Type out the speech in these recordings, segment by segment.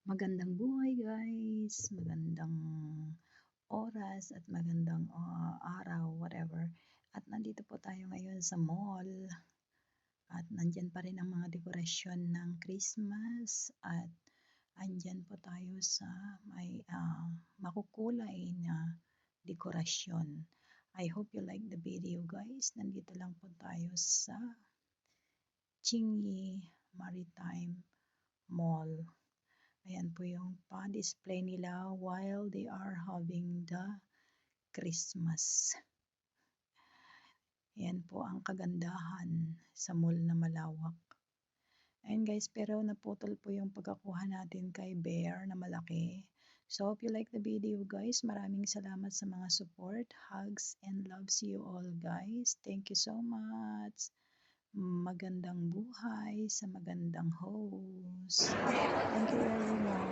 Magandang buhay guys, magandang oras at magandang araw, whatever. At nandito po tayo ngayon sa mall at nandyan pa rin ang mga dekorasyon ng Christmas at andyan po tayo sa may makukulay na dekorasyon. I hope you like the video guys. Nandito lang po tayo sa Chingy Maritime Mall. Ayan po yung pa-display nila while they are having the Christmas. Ayan po ang kagandahan sa mall na malawak. Ayan guys, pero naputol po yung pagkakuha natin kay Bear na malaki. So hope you like the video guys. Maraming salamat sa mga support. Hugs and loves you all guys. Thank you so much. Magandang buhay sa magandang host. Thank you very much.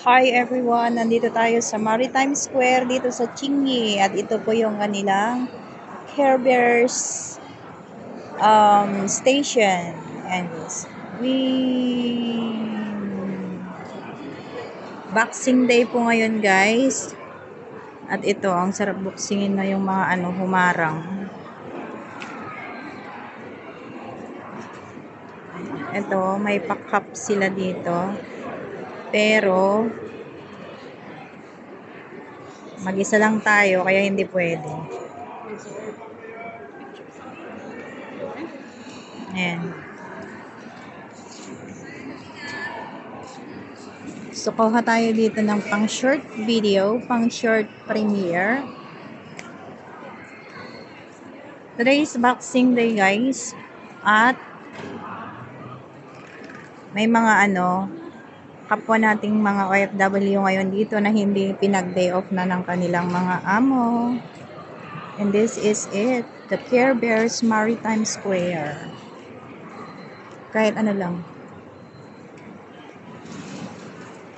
Hi everyone! Nandito tayo sa Maritime Square dito sa Chingy at ito po yung kanilang Care Bears station. And Boxing Day po ngayon guys. At ito, ang sarap boxingin na yung mga humarang. Ito, may pack-up sila dito. Pero, mag-isa lang tayo, kaya hindi pwede. Ayan. So, kuha tayo dito ng pang-short video, pang-short premiere. Today is Boxing Day, guys. At may mga kapwa nating mga OFW ngayon dito na hindi pinag-day off na ng kanilang mga amo. And this is it, the Care Bears Maritime Square. Kahit ano lang.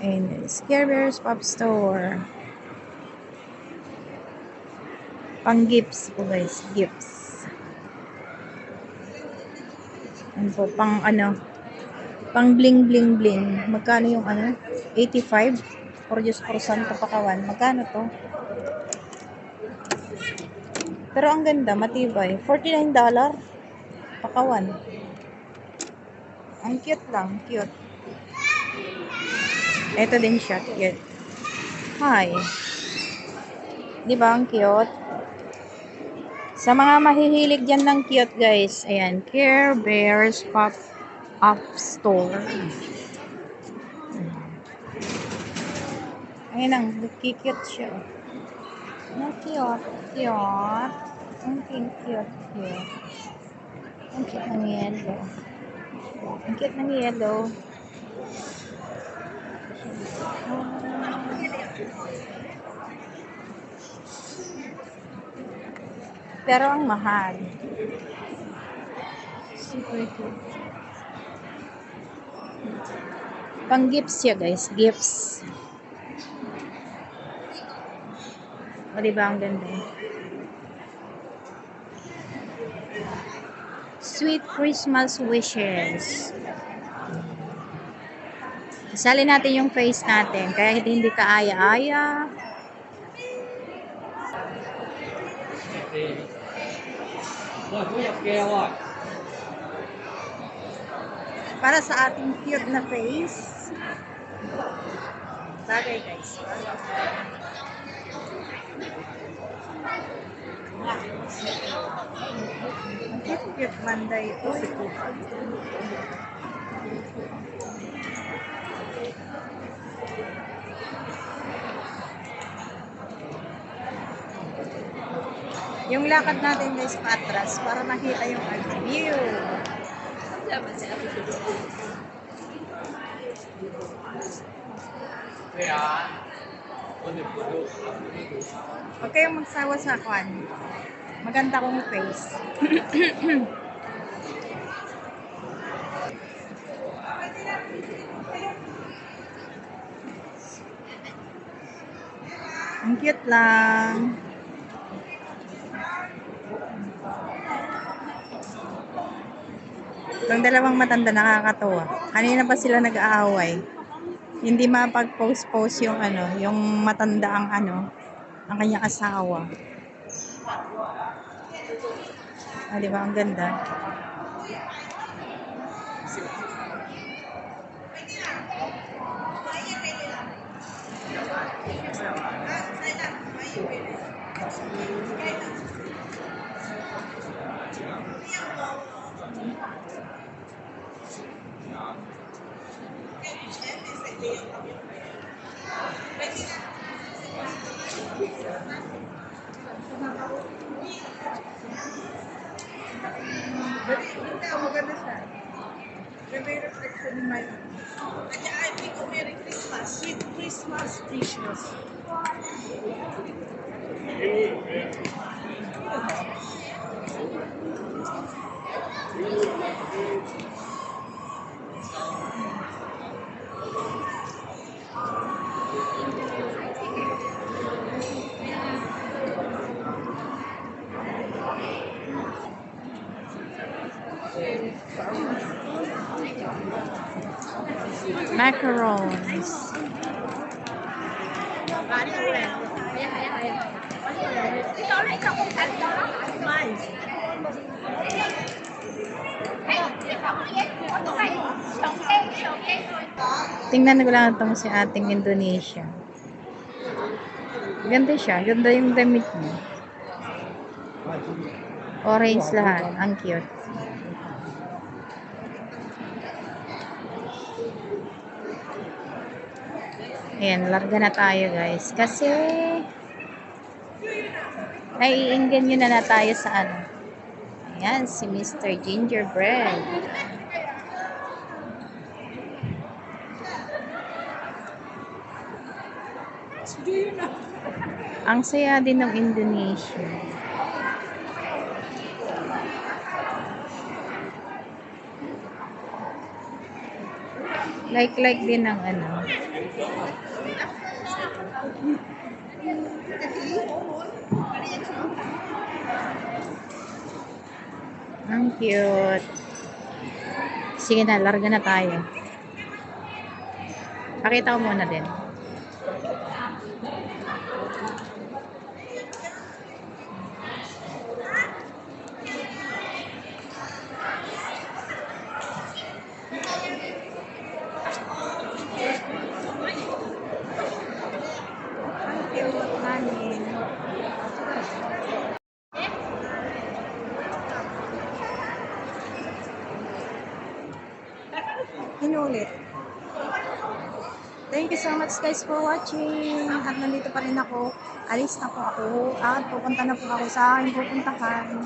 And Care Bears Pop Store. Pang gifts po guys, gifts. And po, pang bling bling bling. Magkano yung 85 or just for Santo Pakawan. Magkano to? Pero ang ganda, matibay. $49 Pakawan. Ang cute lang, cute. Ito din siya, cute. Hi. Di ba ang cute? Sa mga mahihilig dyan ng cute guys, ayan, Care Bears Pop-Up Store. Ayan ang, cute siya. Ang cute, cute. Ang cute. Ang cute ng yellow. Ang cute ng yellow. Pero ang mahal. Super cute. Pang gifts siya guys, gifts. O diba ang ganda? Sweet Christmas wishes. Isali natin yung face natin, kaya hindi ka aya-aya. Para sa ating cute na face. Bagay guys. Cute banda ito si Kupa. Yung lakad natin guys patras para makita yung view. Huwag kayong magsawa sa kwan. Maganda kong face. Ang cute lang. Yung dalawang matanda nakakatuwa. Kanina pa sila nag-aaway. Hindi mapag-post-post yung yung matanda ang kanyang asawa. Di ba? Ang ganda. Maganda siya. May reflection in my I think of Merry Christmas. Sweet Christmas wishes. Macarons. Tingnan ko lang itong si ating Indonesia. Ganda siya. Ganda yung damit niya. Orange lahat. Ang cute. Ayan, larga na tayo guys. Kasi naiinggan nyo na tayo sa Ayan, si Mr. Gingerbread. Ang saya din ng Indonesia. Like din ng Ang cute. Sige na, larga na tayo. Pakita ko muna din. Inulit. Thank you so much guys for watching. At nandito pa rin ako. Alis na po ako. At pupunta na po ako sa aking pupuntahan.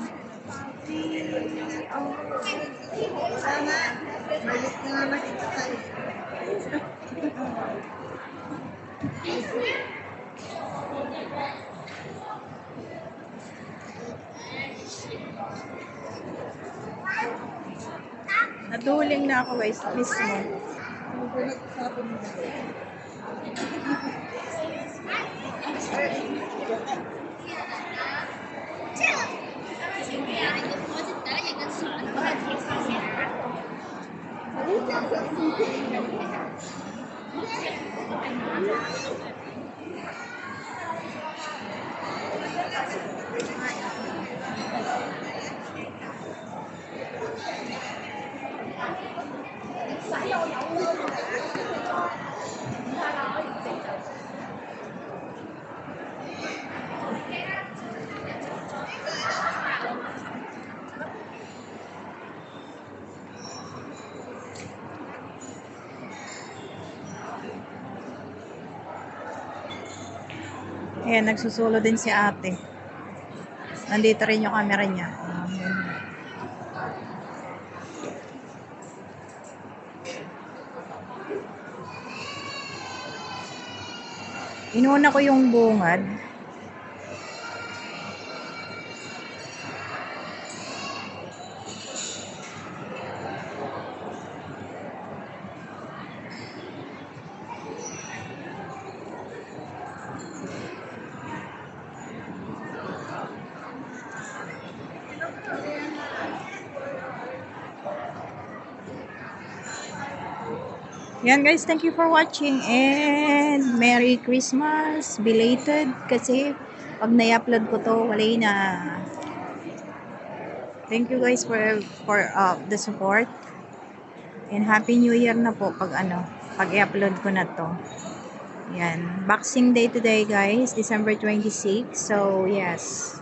Sana balik na nakita tayo. Naduling na ako guys mismo. Ayan, nagsusulo din si ate. Nandito rin yung camera niya. Inuna ko yung bungad. Yan guys, thank you for watching and Merry Christmas belated kasi pag na-upload ko to, wala na. Thank you guys for the support and Happy New Year na po pag i-upload ko na to. Yan, Boxing Day today guys, December 26. So, yes.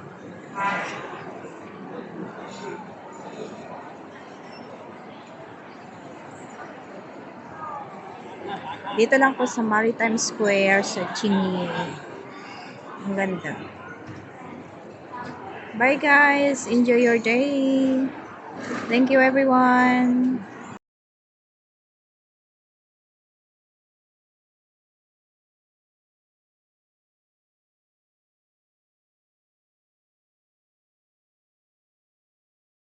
Dito lang po sa Maritime Square sa Chingy. Ang ganda. Bye guys, enjoy your day. Thank you everyone.